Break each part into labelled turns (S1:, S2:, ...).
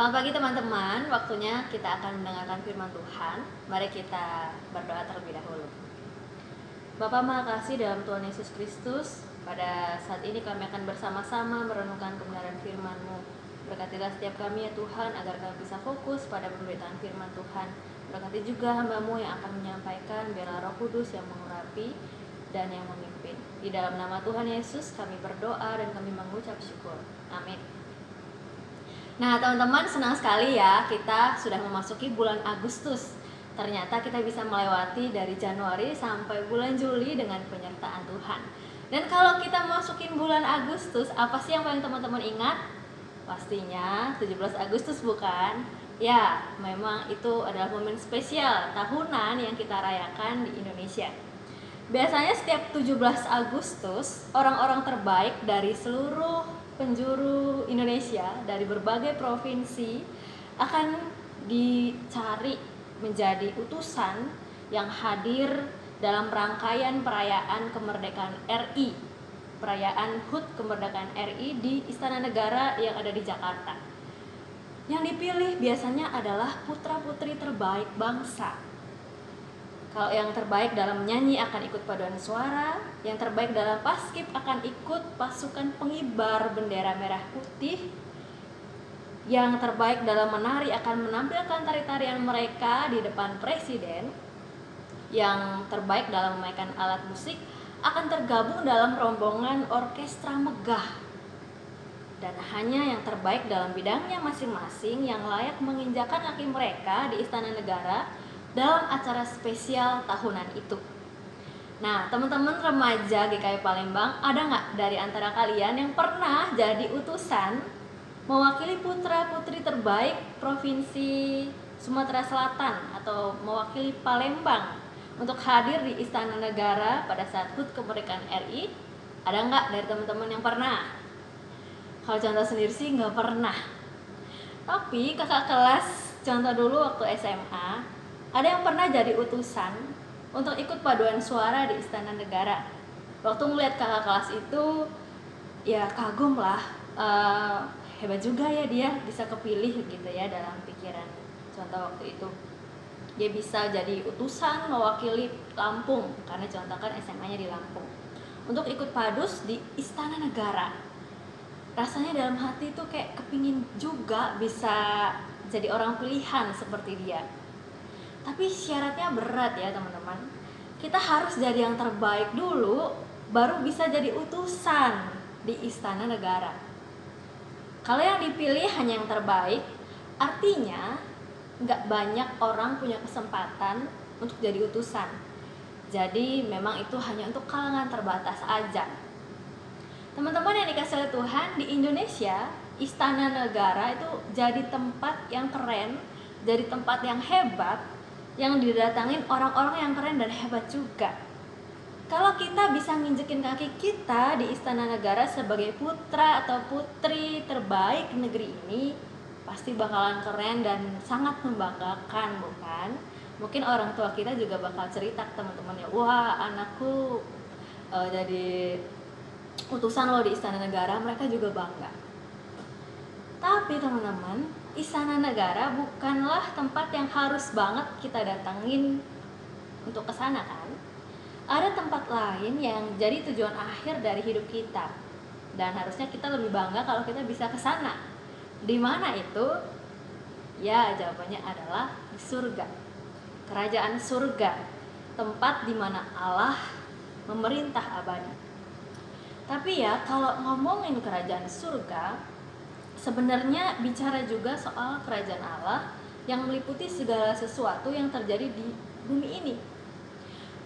S1: Selamat pagi teman-teman, waktunya kita akan mendengarkan firman Tuhan. Mari kita berdoa terlebih dahulu. Bapa Maha Kasih dalam Tuhan Yesus Kristus, pada saat ini kami akan bersama-sama merenungkan kebenaran firman-Mu. Berkatilah setiap kami ya Tuhan, agar kami bisa fokus pada pemberitaan firman Tuhan. Berkati juga hamba-Mu yang akan menyampaikan, biarlah Roh Kudus yang mengurapi dan yang memimpin. Di dalam nama Tuhan Yesus kami berdoa dan kami mengucap syukur. Amin. Nah teman-teman, senang sekali ya kita sudah memasuki bulan Agustus. Ternyata kita bisa melewati dari Januari sampai bulan Juli dengan penyertaan Tuhan. Dan kalau kita masukin bulan Agustus, apa sih yang paling teman-teman ingat? Pastinya 17 Agustus bukan? Ya, memang itu adalah momen spesial tahunan yang kita rayakan di Indonesia. Biasanya setiap 17 Agustus, orang-orang terbaik dari seluruh penjuru Indonesia dari berbagai provinsi akan dicari menjadi utusan yang hadir dalam rangkaian perayaan kemerdekaan RI, perayaan HUT kemerdekaan RI di Istana Negara yang ada di Jakarta. Yang dipilih biasanya adalah putra-putri terbaik bangsa. Kalau yang terbaik dalam menyanyi akan ikut paduan suara, yang terbaik dalam paskib akan ikut pasukan pengibar bendera merah putih, yang terbaik dalam menari akan menampilkan tari-tarian mereka di depan presiden, yang terbaik dalam memainkan alat musik akan tergabung dalam rombongan orkestra megah. Dan hanya yang terbaik dalam bidangnya masing-masing yang layak menginjakan kaki mereka di Istana Negara dalam acara spesial tahunan itu. Nah, teman-teman remaja GKI Palembang, ada nggak dari antara kalian yang pernah jadi utusan mewakili putra-putri terbaik Provinsi Sumatera Selatan atau mewakili Palembang untuk hadir di Istana Negara pada saat HUT kemerdekaan RI? Ada nggak dari teman-teman yang pernah? Kalau contoh sendiri sih nggak pernah. Tapi kakak kelas contoh dulu waktu SMA, ada yang pernah jadi utusan untuk ikut paduan suara di Istana Negara. Waktu ngeliat kakak kelas itu, ya kagum lah, hebat juga ya dia bisa kepilih gitu ya dalam pikiran. Contoh waktu itu, dia bisa jadi utusan mewakili Lampung, karena contoh kan SMA-nya di Lampung, untuk ikut padus di Istana Negara. Rasanya dalam hati tuh kayak kepingin juga bisa jadi orang pilihan seperti dia. Tapi syaratnya berat ya teman-teman. Kita harus jadi yang terbaik dulu, baru bisa jadi utusan di Istana Negara. Kalau yang dipilih hanya yang terbaik, artinya nggak banyak orang punya kesempatan untuk jadi utusan. Jadi memang itu hanya untuk kalangan terbatas aja. Teman-teman yang dikasih oleh Tuhan, di Indonesia Istana Negara itu jadi tempat yang keren, jadi tempat yang hebat, yang didatangin orang-orang yang keren dan hebat juga. Kalau kita bisa nginjekin kaki kita di Istana Negara sebagai putra atau putri terbaik negeri ini, pasti bakalan keren dan sangat membanggakan, bukan? Mungkin orang tua kita juga bakal cerita ke teman-temannya, wah anakku jadi utusan lo di Istana Negara, mereka juga bangga. Tapi teman-teman, Istana Negara bukanlah tempat yang harus banget kita datangin untuk kesana kan? Ada tempat lain yang jadi tujuan akhir dari hidup kita, dan harusnya kita lebih bangga kalau kita bisa kesana. Di mana itu? Ya, jawabannya adalah di surga. Kerajaan surga, tempat di mana Allah memerintah abadi. Tapi ya, kalau ngomongin kerajaan surga, sebenarnya bicara juga soal kerajaan Allah yang meliputi segala sesuatu yang terjadi di bumi ini.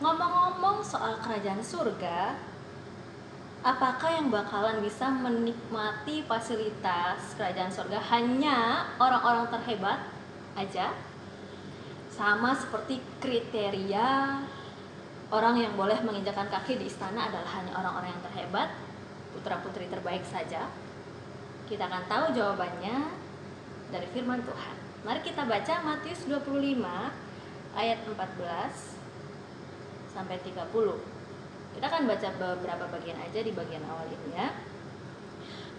S1: Ngomong-ngomong soal kerajaan surga, apakah yang bakalan bisa menikmati fasilitas kerajaan surga hanya orang-orang terhebat aja? Sama seperti kriteria orang yang boleh menginjakan kaki di istana adalah hanya orang-orang yang terhebat, putra-putri terbaik saja. Kita akan tahu jawabannya dari firman Tuhan. Mari kita baca Matius 25 ayat 14 sampai 30. Kita akan baca beberapa bagian aja di bagian awal ini ya.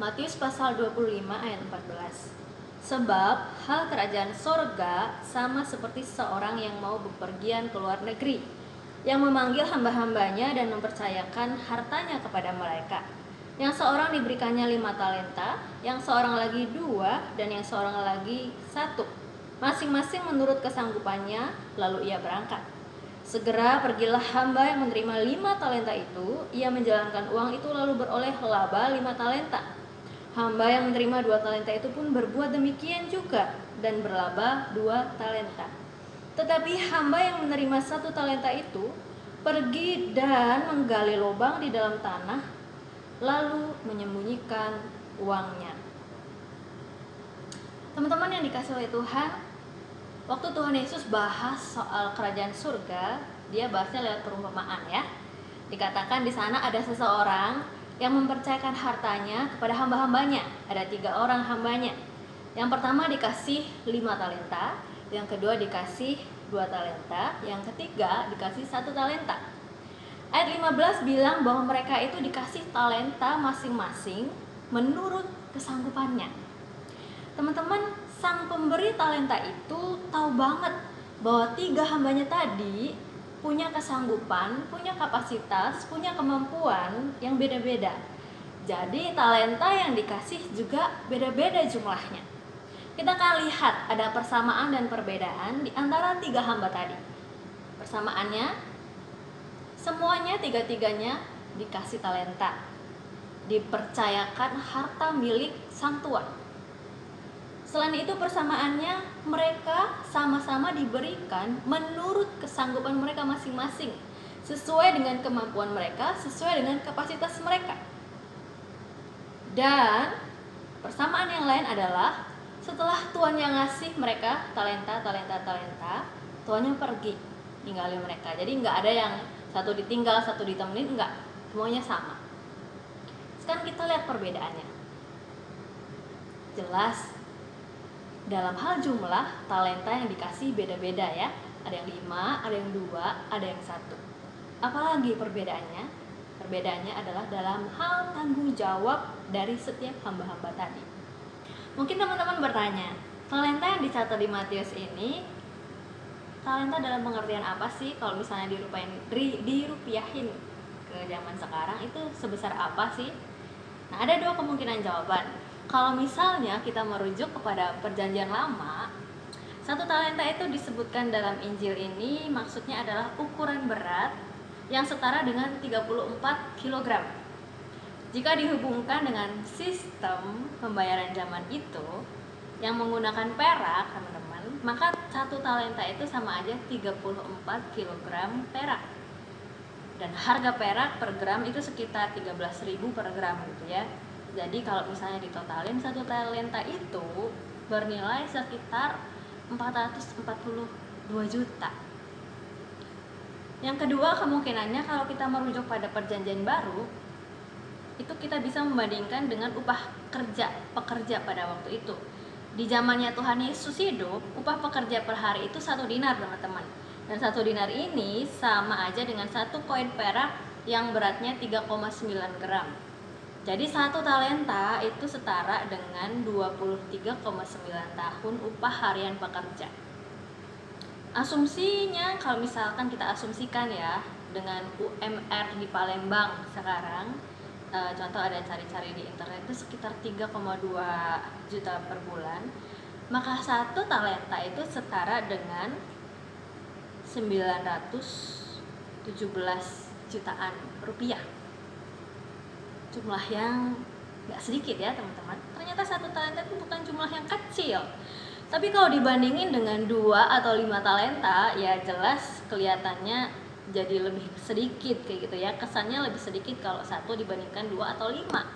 S1: Matius pasal 25 ayat 14. Sebab hal kerajaan sorga sama seperti seorang yang mau bepergian ke luar negeri, yang memanggil hamba-hambanya dan mempercayakan hartanya kepada mereka. Yang seorang diberikannya 5 talenta, yang seorang lagi 2, dan yang seorang lagi 1, masing-masing menurut kesanggupannya, lalu ia berangkat. Segera pergilah hamba yang menerima 5 talenta itu, ia menjalankan uang itu lalu beroleh laba 5 talenta. Hamba yang menerima 2 talenta itu pun berbuat demikian juga dan berlaba 2 talenta. Tetapi hamba yang menerima 1 talenta itu pergi dan menggali lubang di dalam tanah, lalu menyembunyikan uangnya. Teman-teman yang dikasih oleh Tuhan, waktu Tuhan Yesus bahas soal kerajaan surga, dia bahasnya lewat perumpamaan ya. Dikatakan di sana ada seseorang yang mempercayakan hartanya kepada hamba-hambanya. Ada 3 orang hambanya. Yang pertama dikasih 5 talenta, yang kedua dikasih 2 talenta, yang ketiga dikasih 1 talenta. Ayat 15 bilang bahwa mereka itu dikasih talenta masing-masing menurut kesanggupannya. Teman-teman, sang pemberi talenta itu tahu banget bahwa 3 hambanya tadi punya kesanggupan, punya kapasitas, punya kemampuan yang beda-beda. Jadi talenta yang dikasih juga beda-beda jumlahnya. Kita akan lihat ada persamaan dan perbedaan di antara 3 hamba tadi. Persamaannya, semuanya 3-tiganya dikasih talenta, dipercayakan harta milik sang tuan. Selain itu persamaannya, mereka sama-sama diberikan menurut kesanggupan mereka masing-masing, sesuai dengan kemampuan mereka, sesuai dengan kapasitas mereka. Dan persamaan yang lain adalah setelah Tuhan yang ngasih mereka talenta, Tuannya pergi ninggalin mereka. Jadi nggak ada yang satu ditinggal, satu ditemenin, enggak, semuanya sama. Sekarang kita lihat perbedaannya. Jelas dalam hal jumlah, talenta yang dikasih beda-beda ya. Ada yang 5, ada yang 2, ada yang 1. Apalagi perbedaannya? Perbedaannya adalah dalam hal tanggung jawab dari setiap hamba-hamba tadi. Mungkin teman-teman bertanya, talenta yang dicatat di Matius ini, talenta dalam pengertian apa sih? Kalau misalnya dirupiahin ke zaman sekarang, itu sebesar apa sih? Nah, ada 2 kemungkinan jawaban. Kalau misalnya kita merujuk kepada perjanjian lama, 1 talenta itu disebutkan dalam Injil ini maksudnya adalah ukuran berat yang setara dengan 34 kg. Jika dihubungkan dengan sistem pembayaran zaman itu yang menggunakan perak, teman-teman, maka 1 talenta itu sama aja 34 kg perak. Dan harga perak per gram itu sekitar 13.000 per gram gitu ya. Jadi kalau misalnya ditotalin 1 talenta itu bernilai sekitar 442 juta. Yang kedua kemungkinannya kalau kita merujuk pada perjanjian baru, itu kita bisa membandingkan dengan upah pekerja pada waktu itu. Di zamannya Tuhan Yesus hidup, upah pekerja per hari itu 1 dinar, teman-teman. Dan 1 dinar ini sama aja dengan 1 koin perak yang beratnya 3,9 gram. Jadi 1 talenta itu setara dengan 23,9 tahun upah harian pekerja. Asumsinya kalau misalkan kita asumsikan ya, dengan UMR di Palembang sekarang, contoh ada cari-cari di internet itu sekitar 3,2 juta per bulan, maka 1 talenta itu setara dengan 917 jutaan rupiah. Jumlah yang gak sedikit ya teman-teman. Ternyata 1 talenta itu bukan jumlah yang kecil. Tapi kalau dibandingin dengan 2 atau 5 talenta, ya jelas kelihatannya jadi lebih sedikit kayak gitu ya. Kesannya lebih sedikit kalau 1 dibandingkan 2 atau 5.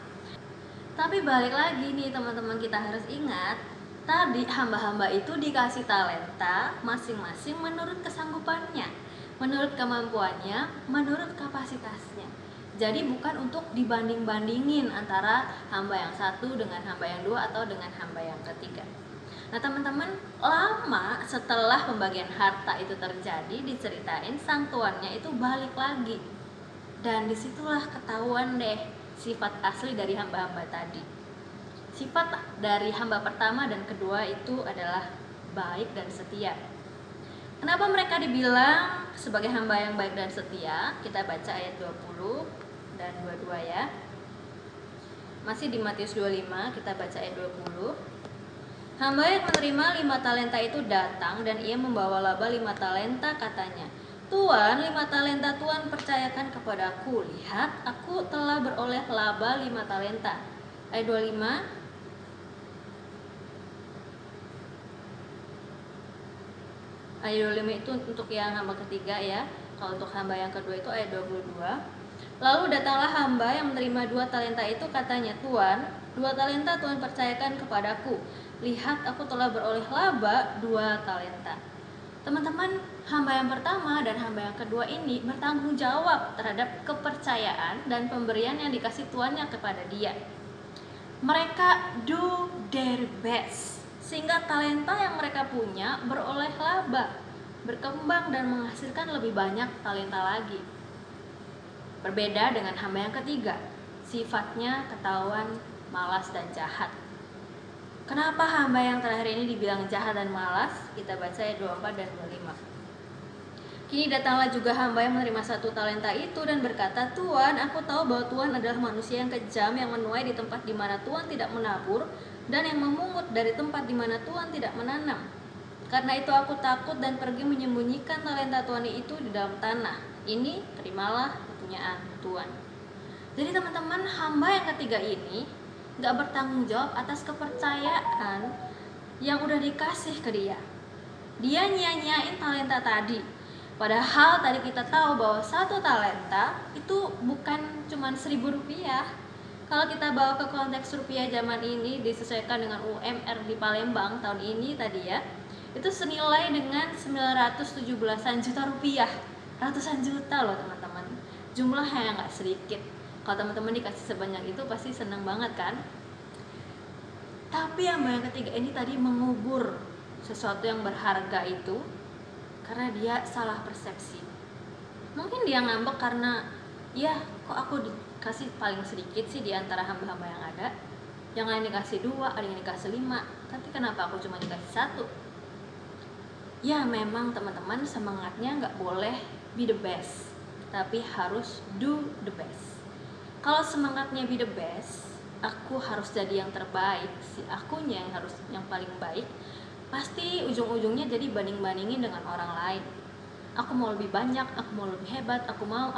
S1: Tapi balik lagi nih teman-teman, kita harus ingat, tadi hamba-hamba itu dikasih talenta masing-masing menurut kesanggupannya, menurut kemampuannya, menurut kapasitasnya. Jadi bukan untuk dibanding-bandingin antara hamba yang 1 dengan hamba yang 2 atau dengan hamba yang ketiga. Nah teman-teman, lama setelah pembagian harta itu terjadi, diceritain sang tuannya itu balik lagi. Dan disitulah ketahuan deh sifat asli dari hamba-hamba tadi. sifat dari hamba pertama dan kedua itu adalah baik dan setia. Kenapa mereka dibilang sebagai hamba yang baik dan setia? Kita baca ayat 20 dan 22 ya. Masih di Matius 25, kita baca ayat 20. Hamba yang menerima 5 talenta itu datang dan ia membawa laba 5 talenta, katanya, Tuan, 5 talenta Tuan percayakan kepadaku. Lihat, aku telah beroleh laba 5 talenta. Ayat 25. Ayat 25 itu untuk yang hamba ketiga ya. Kalau untuk hamba yang kedua itu ayat 22. Lalu datanglah hamba yang menerima 2 talenta itu, katanya, Tuan, 2 talenta Tuan percayakan kepadaku. Lihat, aku telah beroleh laba 2 talenta. Teman-teman, hamba yang pertama dan hamba yang kedua ini bertanggung jawab terhadap kepercayaan dan pemberian yang dikasih tuannya kepada dia. Mereka do their best sehingga talenta yang mereka punya beroleh laba, berkembang dan menghasilkan lebih banyak talenta lagi. Berbeda dengan hamba yang ketiga, sifatnya ketahuan malas dan jahat. Kenapa hamba yang terakhir ini dibilang jahat dan malas? Kita baca ayat 24 dan 25. Kini datanglah juga hamba yang menerima 1 talenta itu dan berkata, Tuan, aku tahu bahwa Tuan adalah manusia yang kejam, yang menuai di tempat di mana Tuan tidak menabur, dan yang memungut dari tempat di mana Tuan tidak menanam. Karena itu aku takut dan pergi menyembunyikan talenta Tuan itu di dalam tanah. Ini terimalah kepunyaan Tuan. Jadi teman-teman, hamba yang ketiga ini gak bertanggung jawab atas kepercayaan yang udah dikasih ke dia. Dia nyanyain talenta tadi. Padahal tadi kita tahu bahwa 1 talenta itu bukan cuma 1.000 rupiah. Kalau kita bawa ke konteks rupiah zaman ini disesuaikan dengan UMR di Palembang tahun ini tadi ya, itu senilai dengan 917-an juta rupiah. Ratusan juta loh teman-teman. Jumlahnya yang gak sedikit. Kalau teman-teman dikasih sebanyak itu pasti senang banget kan? Tapi yang ketiga ini tadi mengubur sesuatu yang berharga itu karena dia salah persepsi. Mungkin dia ngambek karena ya kok aku dikasih paling sedikit sih di antara hamba-hamba yang ada. Yang lain dikasih 2, ada yang dikasih 5. Tapi kenapa aku cuma dikasih 1? Ya memang teman-teman, semangatnya gak boleh be the best, tapi harus do the best. Kalau semangatnya be the best, aku harus jadi yang terbaik, si akunya yang paling baik, pasti ujung-ujungnya jadi banding-bandingin dengan orang lain. Aku mau lebih banyak, aku mau lebih hebat, aku mau,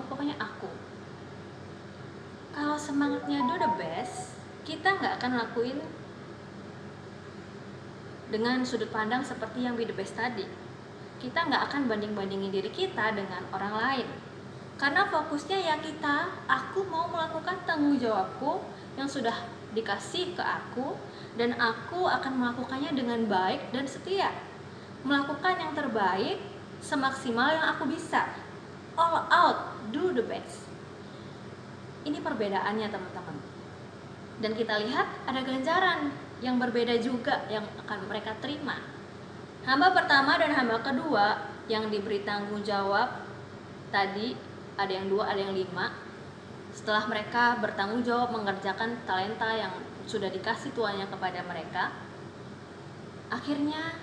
S1: pokoknya aku. Kalau semangatnya do the best, kita nggak akan lakuin dengan sudut pandang seperti yang be the best tadi. Kita nggak akan banding-bandingin diri kita dengan orang lain. Karena fokusnya ya aku mau melakukan tanggung jawabku yang sudah dikasih ke aku, dan aku akan melakukannya dengan baik dan setia. Melakukan yang terbaik semaksimal yang aku bisa. All out, do the best. Ini perbedaannya teman-teman. Dan kita lihat ada ganjaran yang berbeda juga yang akan mereka terima. Hamba pertama dan hamba kedua yang diberi tanggung jawab tadi, ada yang 2, ada yang 5. Setelah mereka bertanggung jawab mengerjakan talenta yang sudah dikasih tuannya kepada mereka, akhirnya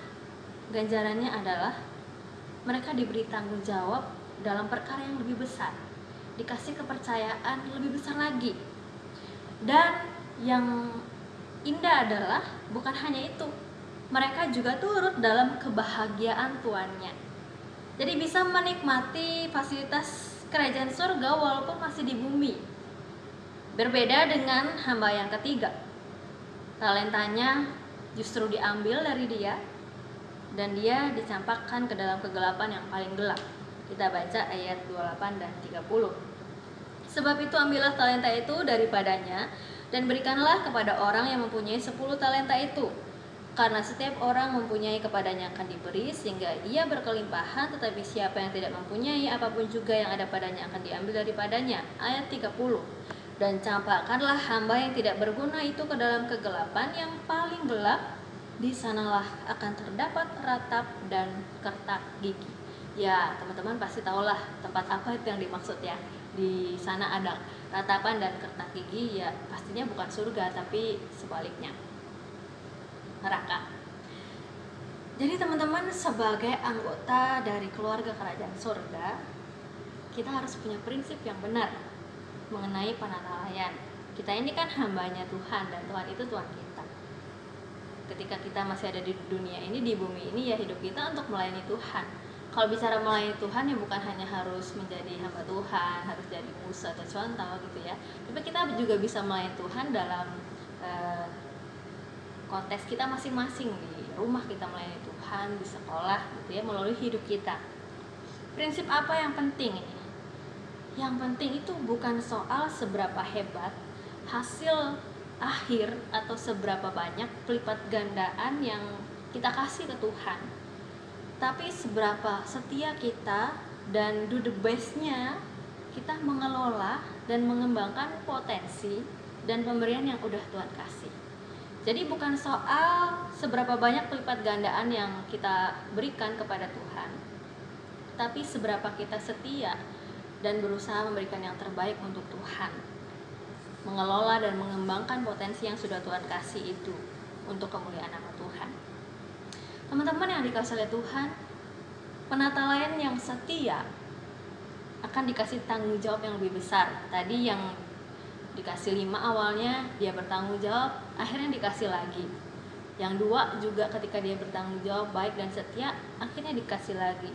S1: ganjarannya adalah mereka diberi tanggung jawab dalam perkara yang lebih besar, dikasih kepercayaan lebih besar lagi. Dan yang indah adalah bukan hanya itu, mereka juga turut dalam kebahagiaan tuannya. Jadi bisa menikmati fasilitas kerajaan surga walaupun masih di bumi. Berbeda dengan hamba yang ketiga, talentanya justru diambil dari dia dan dia dicampakkan ke dalam kegelapan yang paling gelap. Kita baca ayat 28 dan 30. Sebab itu ambillah talenta itu daripadanya dan berikanlah kepada orang yang mempunyai 10 talenta itu. Karena setiap orang mempunyai kepadanya akan diberi sehingga ia berkelimpahan, tetapi siapa yang tidak mempunyai apapun juga yang ada padanya akan diambil daripadanya. Ayat 30. Dan campakkanlah hamba yang tidak berguna itu ke dalam kegelapan yang paling gelap, di sanalah akan terdapat ratap dan kertak gigi. Ya teman-teman pasti tahulah tempat apa itu yang dimaksud ya. di sana ada ratapan dan kertak gigi, ya pastinya bukan surga, tapi sebaliknya, neraka. Jadi teman-teman, sebagai anggota dari keluarga kerajaan surga, kita harus punya prinsip yang benar mengenai penatalayan. Kita ini kan hambanya Tuhan, dan Tuhan itu Tuhan kita. Ketika kita masih ada di dunia ini, di bumi ini, ya hidup kita untuk melayani Tuhan. Kalau bicara melayani Tuhan, ya bukan hanya harus menjadi hamba Tuhan, harus jadi musa atau contoh gitu ya, tapi kita juga bisa melayani Tuhan dalam konteks kita masing-masing. Di rumah kita melayani Tuhan, di sekolah gitu ya, melalui hidup kita. Prinsip apa yang penting ini? Yang penting itu bukan soal seberapa hebat hasil akhir atau seberapa banyak pelipat gandaan yang kita kasih ke Tuhan, tapi seberapa setia kita dan do the best-nya kita mengelola dan mengembangkan potensi dan pemberian yang udah Tuhan kasih. Jadi bukan soal seberapa banyak pelipat gandaan yang kita berikan kepada Tuhan, tapi seberapa kita setia dan berusaha memberikan yang terbaik untuk Tuhan, mengelola dan mengembangkan potensi yang sudah Tuhan kasih itu untuk kemuliaan nama Tuhan. Teman-teman yang dikasih oleh Tuhan, penatalayan yang setia akan dikasih tanggung jawab yang lebih besar. Tadi yang dikasih 5 awalnya dia bertanggung jawab, akhirnya dikasih lagi. Yang 2 juga ketika dia bertanggung jawab baik dan setia, akhirnya dikasih lagi.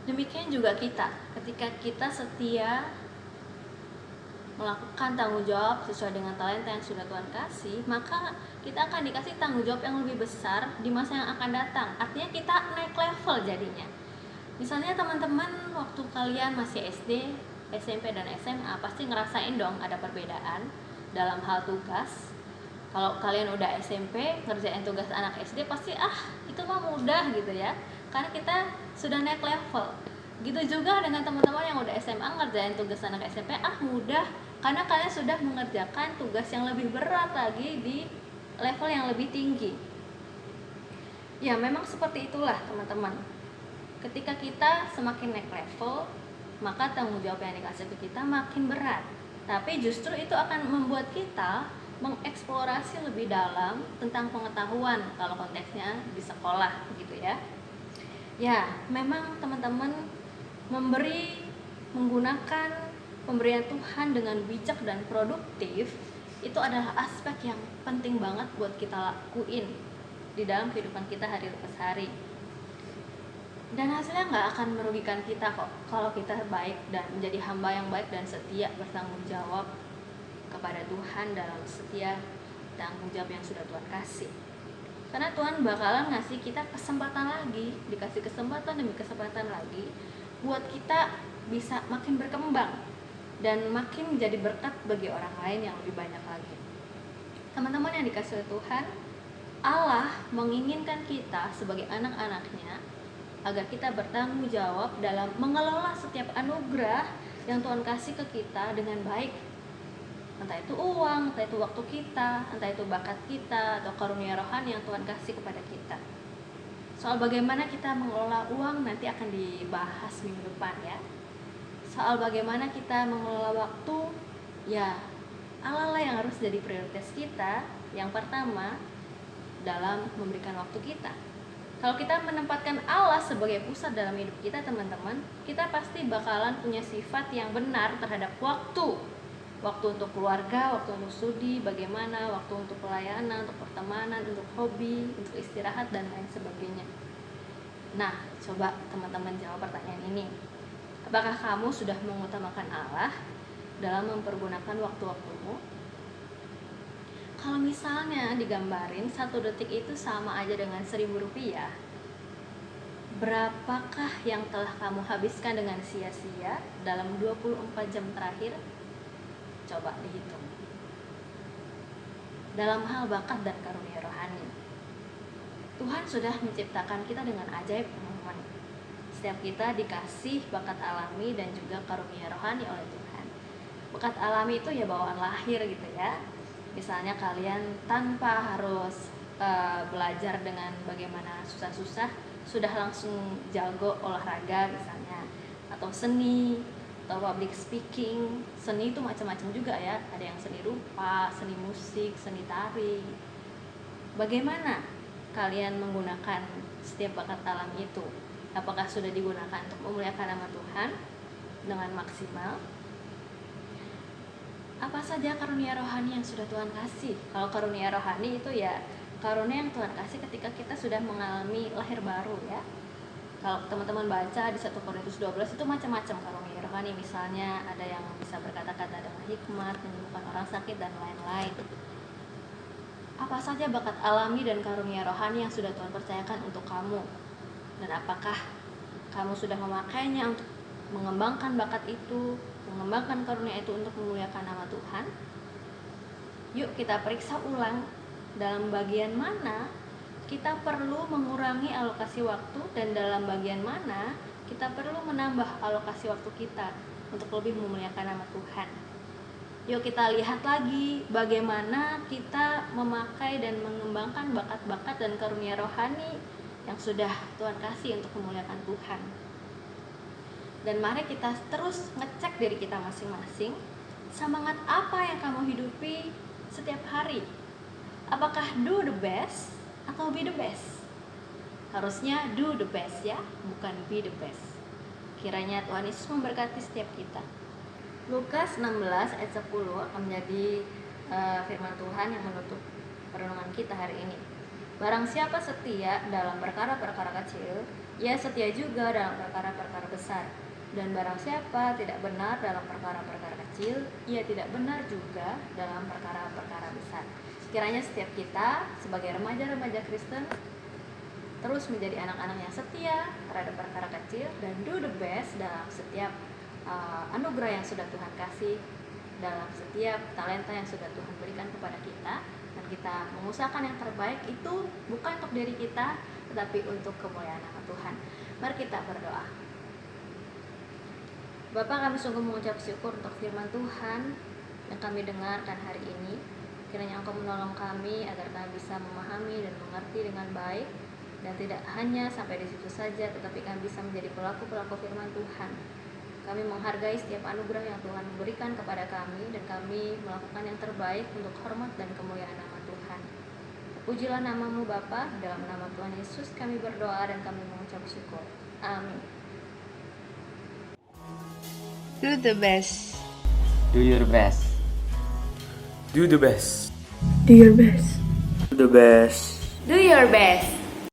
S1: Demikian juga kita, ketika kita setia melakukan tanggung jawab sesuai dengan talenta yang sudah Tuhan kasih, maka kita akan dikasih tanggung jawab yang lebih besar di masa yang akan datang. Artinya kita naik level jadinya. Misalnya teman-teman waktu kalian masih SD, SMP dan SMA pasti ngerasain dong ada perbedaan dalam hal tugas. Kalau kalian udah SMP ngerjain tugas anak SD pasti itu mah mudah gitu ya, karena kita sudah naik level. Gitu juga dengan teman-teman yang udah SMA ngerjain tugas anak SMP mudah, karena kalian sudah mengerjakan tugas yang lebih berat lagi di level yang lebih tinggi. Ya memang seperti itulah teman-teman. Ketika kita semakin naik level, maka tanggung jawab yang dikasih ke kita makin berat. Tapi justru itu akan membuat kita mengeksplorasi lebih dalam tentang pengetahuan kalau konteksnya di sekolah gitu ya. Ya, memang teman-teman menggunakan pemberian Tuhan dengan bijak dan produktif itu adalah aspek yang penting banget buat kita lakuin di dalam kehidupan kita hari lepas hari. Dan hasilnya nggak akan merugikan kita kok kalau kita baik dan menjadi hamba yang baik dan setia bertanggung jawab kepada Tuhan dalam setia tanggung jawab yang sudah Tuhan kasih. Karena Tuhan bakalan ngasih kita kesempatan lagi, dikasih kesempatan demi kesempatan lagi buat kita bisa makin berkembang dan makin menjadi berkat bagi orang lain yang lebih banyak lagi. Teman-teman yang dikasih oleh Tuhan, Allah menginginkan kita sebagai anak-anaknya agar kita bertanggung jawab dalam mengelola setiap anugerah yang Tuhan kasih ke kita dengan baik. Entah itu uang, entah itu waktu kita, entah itu bakat kita, atau karunia rohani yang Tuhan kasih kepada kita. Soal bagaimana kita mengelola uang nanti akan dibahas minggu depan ya. Soal bagaimana kita mengelola waktu, ya Allah lah yang harus jadi prioritas kita. Yang pertama dalam memberikan waktu kita. Kalau kita menempatkan Allah sebagai pusat dalam hidup kita teman-teman, kita pasti bakalan punya sifat yang benar terhadap waktu. Waktu untuk keluarga, waktu untuk studi, bagaimana, waktu untuk pelayanan, untuk pertemanan, untuk hobi, untuk istirahat dan lain sebagainya. Nah, coba teman-teman jawab pertanyaan ini. Apakah kamu sudah mengutamakan Allah dalam mempergunakan waktu-waktumu? Kalau misalnya digambarin 1 detik itu sama aja dengan 1.000 rupiah, berapakah yang telah kamu habiskan dengan sia-sia dalam 24 jam terakhir? Coba dihitung. Dalam hal bakat dan karunia rohani, Tuhan sudah menciptakan kita dengan ajaib teman-teman. Setiap kita dikasih bakat alami dan juga karunia rohani oleh Tuhan. Bakat alami itu ya bawaan lahir gitu ya. Misalnya kalian tanpa harus belajar dengan bagaimana susah-susah sudah langsung jago olahraga misalnya. atau seni, atau public speaking. Seni itu macam-macam juga ya, ada yang seni rupa, seni musik, seni tari. Bagaimana kalian menggunakan setiap bakat alam itu? Apakah sudah digunakan untuk memuliakan nama Tuhan dengan maksimal? Apa saja karunia rohani yang sudah Tuhan kasih? Kalau karunia rohani itu ya karunia yang Tuhan kasih ketika kita sudah mengalami lahir baru ya. Kalau teman-teman baca di 1 Korintus 12 itu macam-macam karunia rohani. Misalnya ada yang bisa berkata-kata dengan hikmat, menyembuhkan orang sakit, dan lain-lain. Apa saja bakat alami dan karunia rohani yang sudah Tuhan percayakan untuk kamu? Dan apakah kamu sudah memakainya untuk mengembangkan bakat itu, mengembangkan karunia itu untuk memuliakan nama Tuhan? Yuk kita periksa ulang dalam bagian mana kita perlu mengurangi alokasi waktu dan dalam bagian mana kita perlu menambah alokasi waktu kita untuk lebih memuliakan nama Tuhan. Yuk kita lihat lagi bagaimana kita memakai dan mengembangkan bakat-bakat dan karunia rohani yang sudah Tuhan kasih untuk memuliakan Tuhan. Dan mari kita terus ngecek diri kita masing-masing, semangat apa yang kamu hidupi setiap hari. Apakah do the best atau be the best? Harusnya do the best ya, bukan be the best. Kiranya Tuhan Yesus memberkati setiap kita. Lukas 16 ayat 10 akan menjadi firman Tuhan yang menutup perenungan kita hari ini. Barang siapa setia dalam perkara-perkara kecil, ia setia juga dalam perkara-perkara besar. Dan barang siapa tidak benar dalam perkara-perkara kecil, ia tidak benar juga dalam perkara-perkara besar. Kiranya setiap kita sebagai remaja-remaja Kristen terus menjadi anak-anak yang setia terhadap perkara kecil dan do the best dalam setiap anugerah yang sudah Tuhan kasih, dalam setiap talenta yang sudah Tuhan berikan kepada kita, dan kita mengusahakan yang terbaik itu bukan untuk diri kita tetapi untuk kemuliaan nama Tuhan. Mari kita berdoa. Bapa, kami sungguh mengucap syukur untuk firman Tuhan yang kami dengarkan hari ini. Kiranya Engkau menolong kami agar kami bisa memahami dan mengerti dengan baik, dan tidak hanya sampai di situ saja, tetapi kami bisa menjadi pelaku-pelaku firman Tuhan. Kami menghargai setiap anugerah yang Tuhan berikan kepada kami, dan kami melakukan yang terbaik untuk hormat dan kemuliaan nama Tuhan. Pujilah nama-Mu Bapa, dalam nama Tuhan Yesus kami berdoa dan kami mengucap syukur. Amin.
S2: Do the best.
S3: Do your best.
S4: Do the best.
S2: Do your best.
S4: Do the best.
S2: Do your best.